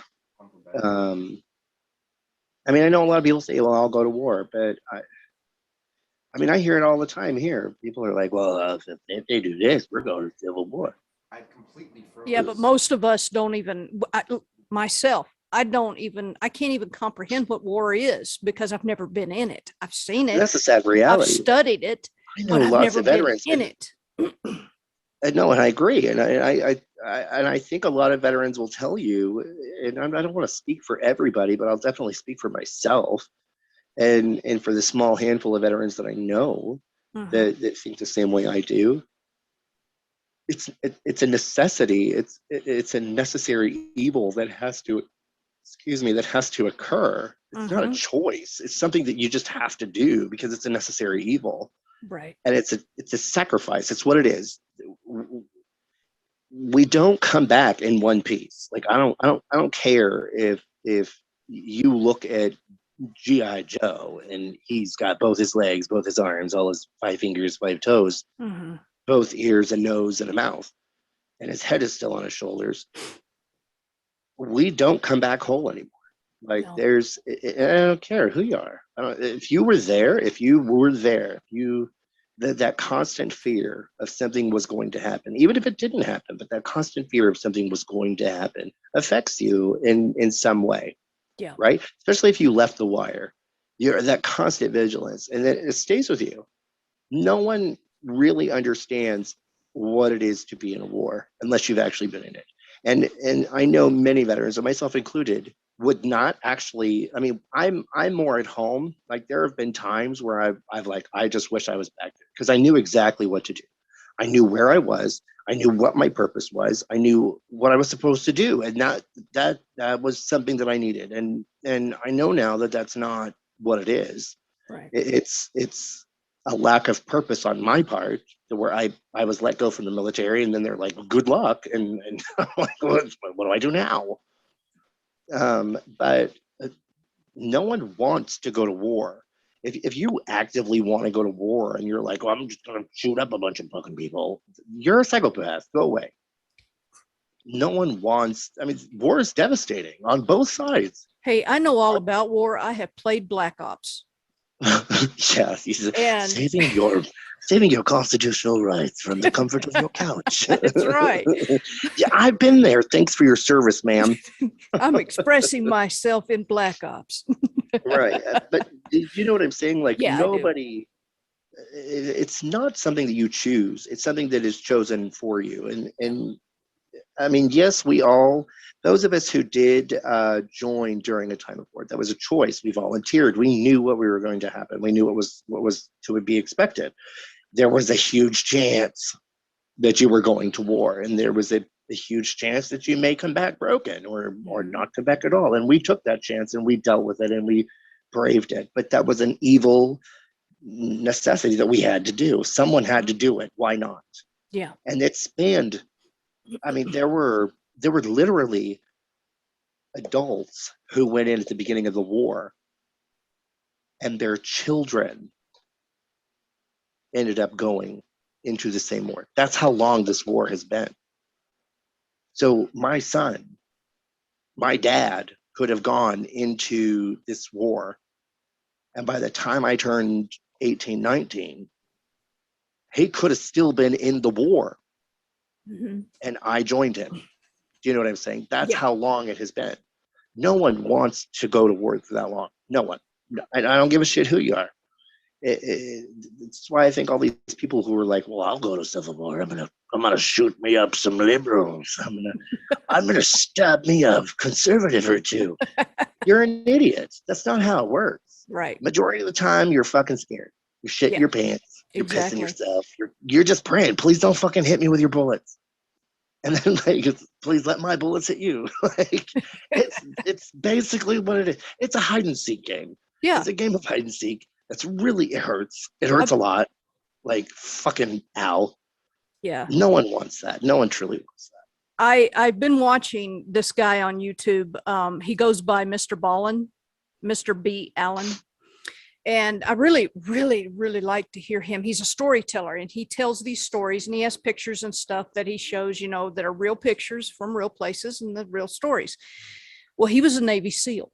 I mean, I know a lot of people say, well, I'll go to war, but I mean, I hear it all the time here. People are like, well, if they do this, we're going to civil war. I completely froze. Yeah, but most of us don't even, myself, I can't even comprehend what war is because I've never been in it. I've seen it. That's a sad I've reality. studied it, I know but I've lots never of been veterans in it. No, and I agree, and I think a lot of veterans will tell you, and I don't want to speak for everybody, but I'll definitely speak for myself, and for the small handful of veterans that I know that think the same way I do. It's a necessity. It's a necessary evil that has to, that has to occur. It's not a choice. It's something that you just have to do because it's a necessary evil. Right. And it's a sacrifice. It's what it is. We don't come back in one piece. Like I don't care if you look at G.I. Joe and he's got both his legs, both his arms, all his 5 fingers, 5 toes, both ears, a nose, and a mouth, and his head is still on his shoulders. We don't come back whole anymore. Like No. I don't care who you are. If you were there, that constant fear of something was going to happen, even if it didn't happen, but that constant fear of something was going to happen affects you in some way. Yeah. Right? Especially if you left the wire. You're that constant vigilance, and then it stays with you. No one really understands what it is to be in a war unless you've actually been in it. And I know many veterans, and myself included, would not actually. I mean, I'm more at home. Like there have been times where I've like, I just wish I was back there because I knew exactly what to do. I knew where I was. I knew what my purpose was. I knew what I was supposed to do, and that was something that I needed. And I know now that that's not what it is. Right. It's a lack of purpose on my part, to where I was let go from the military, and then they're like, good luck, and I'm like, what do I do now? But no one wants to go to war. If you actively want to go to war and you're like, well, I'm just going to shoot up a bunch of fucking people, you're a psychopath. Go away. No one wants, I mean, war is devastating on both sides. Hey, I know all about war. I have played Black Ops. Yeah, And saving your constitutional rights from the comfort of your couch. That's right. Yeah, I've been there. Thanks for your service, ma'am. I'm expressing myself in Black Ops. Right, but you know what I'm saying? Like Yeah, nobody. It's not something that you choose. It's something that is chosen for you. And I mean, yes, those of us who did join during a time of war, that was a choice. We volunteered. We knew what we were going to happen. We knew what was to be expected. There was a huge chance that you were going to war, and there was a huge chance that you may come back broken or not come back at all. And we took that chance and we dealt with it and we braved it. But that was an evil necessity that we had to do. Someone had to do it. Why not? Yeah. And it spanned, I mean, there were literally adults who went in at the beginning of the war, and their children ended up going into the same war. That's how long this war has been. So my son, my dad could have gone into this war, and by the time I turned 18, 19, he could have still been in the war, and I joined him. Do you know what I'm saying? That's how long it has been. No one wants to go to war for that long. No one. And I don't give a shit who you are. It's why I think all these people who are like, well, I'll go to civil war. I'm gonna shoot me up some liberals. I'm gonna stab me a conservative or two. You're an idiot. That's not how it works. Right. Majority of the time, you're fucking scared. You're shitting your pants. You're pissing Exactly. yourself. You're just praying. Please don't fucking hit me with your bullets. And then like, please let my bullets hit you. Like, it's basically what it is. It's a hide and seek game. Yeah. It's a game of hide and seek. That's really, it hurts. It hurts a lot. Like fucking ow. Yeah. No one wants that. No one truly wants that. I've been watching this guy on YouTube. He goes by Mr. Ballin, Mr. B. Allen. And I really, really, really like to hear him. He's a storyteller, and he tells these stories, and he has pictures and stuff that he shows, you know, that are real pictures from real places and the real stories. Well, he was a Navy SEAL,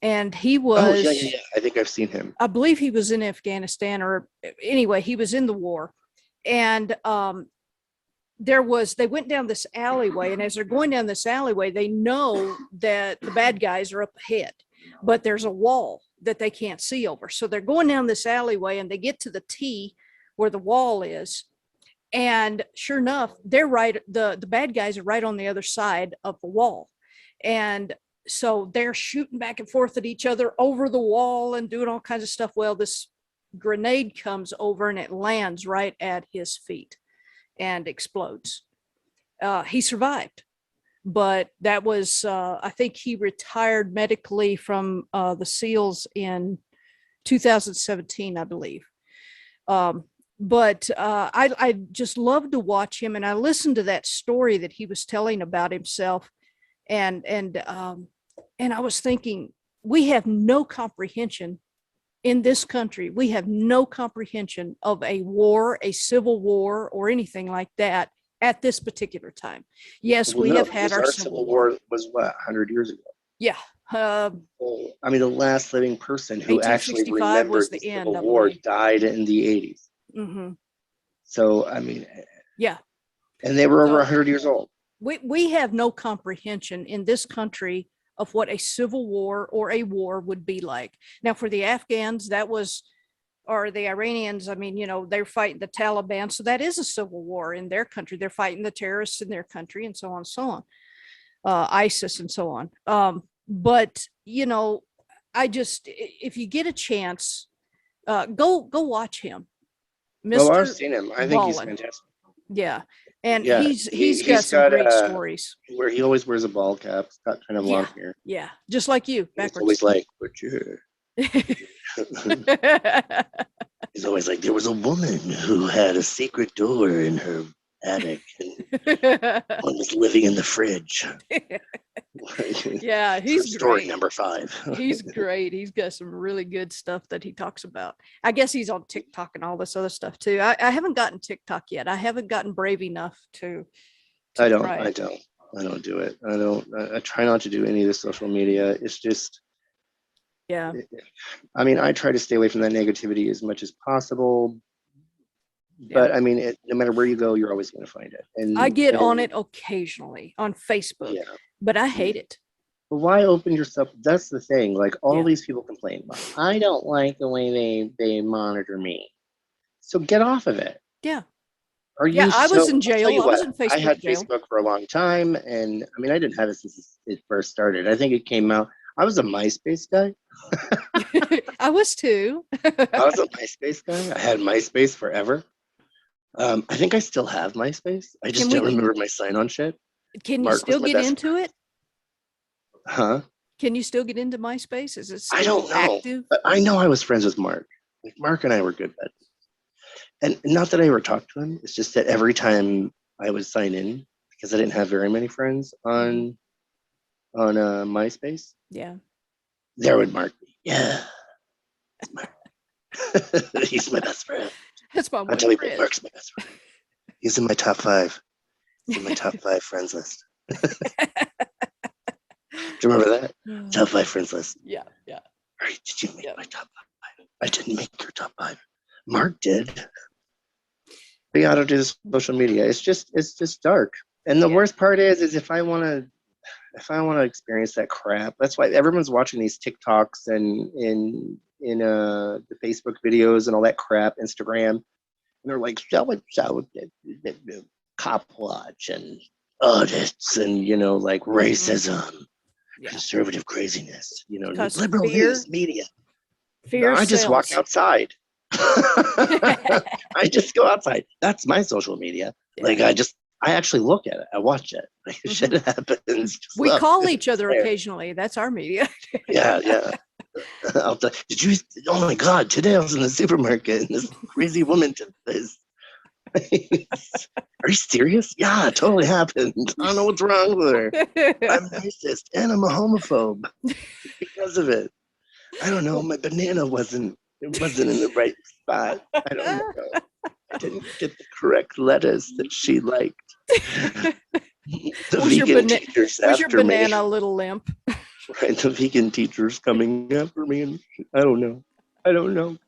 and he was, yeah. I think I've seen him. I believe he was in Afghanistan, or anyway, he was in the war. And they went down this alleyway, and as they're going down this alleyway, they know that the bad guys are up ahead, but there's a wall that they can't see over. So they're going down this alleyway, and they get to the T where the wall is. And sure enough, they're right. The bad guys are right on the other side of the wall. And so they're shooting back and forth at each other over the wall and doing all kinds of stuff. Well, this grenade comes over, and it lands right at his feet and explodes. He survived. But that was, I think he retired medically from the SEALs in 2017, I believe. But I just love to watch him, and I listened to that story that he was telling about himself, and I was thinking, we have no comprehension in this country. We have no comprehension of a war, a civil war, or anything like that at this particular time. Yes, we have had our civil war was what, 100 years ago? Yeah. I mean, the last living person who actually 1865 remembered was the the end, Civil I War believe. died in the 80s. Mm-hmm. So, I mean, Yeah. and they were over So 100 years old. we have no comprehension in this country of what a civil war or a war would be like. Now, for the Afghans, that was, or the Iranians, I mean, you know, they're fighting the Taliban. So that is a civil war in their country. They're fighting the terrorists in their country, and so on and so on. ISIS and so on. But, you know, if you get a chance, go watch him. Well, I've Mr. seen him. I think he's Ballin. fantastic. Yeah. And Yeah, he's got some great stories. Where he always wears a ball cap. It's got kind of long hair. Yeah. Just like you, He's backwards. always like, but he's always like, there was a woman who had a secret door in her attic, and one was living in the fridge. Yeah, he's story great. number 5. He's great. He's got some really good stuff that he talks about. I guess he's on TikTok and all this other stuff too. I haven't gotten TikTok yet. I haven't gotten brave enough to I try it. don't do it. I try not to do any of the social media. It's just, Yeah. I mean, I try to stay away from that negativity as much as possible. But I mean, no matter where you go, you're always going to find it. And I get on it occasionally on Facebook, but I hate it. But why open yourself? That's the thing. Like all these people complain about, I don't like the way they monitor me. So get off of it. Yeah. Are you? I was in jail. I was in Facebook I had jail. Facebook for a long time, and I mean, I didn't have it since it first started. I think it came out. I was a MySpace guy. I was too. I was a MySpace guy. I had MySpace forever. I think I still have MySpace. I just don't remember my sign-on shit. Can you still get into it? Huh? Can you still get into MySpace? Is it still I don't know. active? But I know I was friends with Mark. Like Mark and I were good buddies. And not that I ever talked to him. It's just that every time I would sign in, because I didn't have very many friends on MySpace, Yeah. there would Mark be. Yeah. It's Mark. He's my best friend. That's my I'll one tell you, friend. Mark's my best friend. He's in my top 5. He's in my top 5 friends list. Do you remember that? Top 5 friends list. Yeah, yeah. All right, did you make my top 5? I didn't make your top 5. Mark did. But yeah, I don't do this social media. It's just dark. And the worst part is if I want to experience that crap, that's why everyone's watching these TikToks and in the Facebook videos and all that crap, Instagram, and they're like so cop watch and audits and like racism, conservative craziness, liberal news media. Fear I just walk sells. outside. I just go outside. That's my social media. Like I actually look at it. I watch it. Like shit happens. We call each other occasionally. That's our media. Yeah. Did you? Oh my God! Today I was in the supermarket and this crazy woman did this. Are you serious? Yeah, it totally happened. I don't know what's wrong with her. I'm racist and I'm a homophobe because of it. I don't know. My banana wasn't in the right spot. I don't know. I didn't get the correct lettuce that she liked. The vegan teacher's was your after banana me. a little limp? Right, the vegan teacher's coming after me, and I don't know.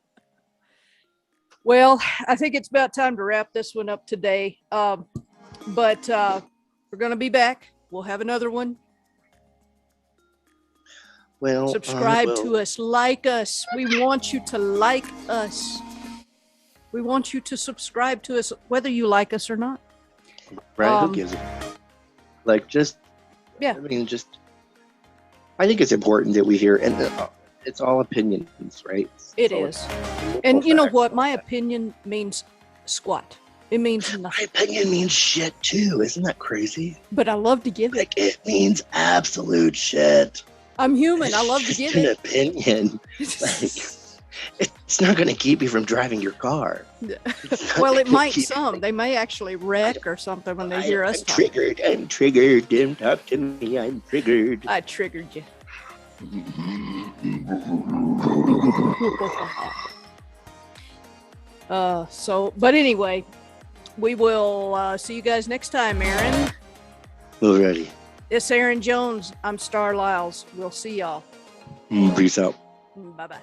Well, I think it's about time to wrap this one up today. But we're going to be back. We'll have another one. Well, subscribe to us, like us. We want you to like us. We want you to subscribe to us, whether you like us or not. Right? Who gives it? Like, just yeah. I think it's important that we hear, and it's all opinions, right? It is. And you know what? My opinion means squat. It means nothing. My opinion means shit too. Isn't that crazy? But I love to give it. Like, it means absolute shit. I'm human. I love to give it. It's an opinion. Like, it's not going to keep you from driving your car. Well, it might some. They may actually wreck or something when they hear us talk. I'm triggered. Don't talk to me. I'm triggered. I triggered you. But anyway, we will see you guys next time, Aaron. Alrighty. It's Aaron Jones. I'm Star Lyles. We'll see y'all. Peace out. Bye-bye.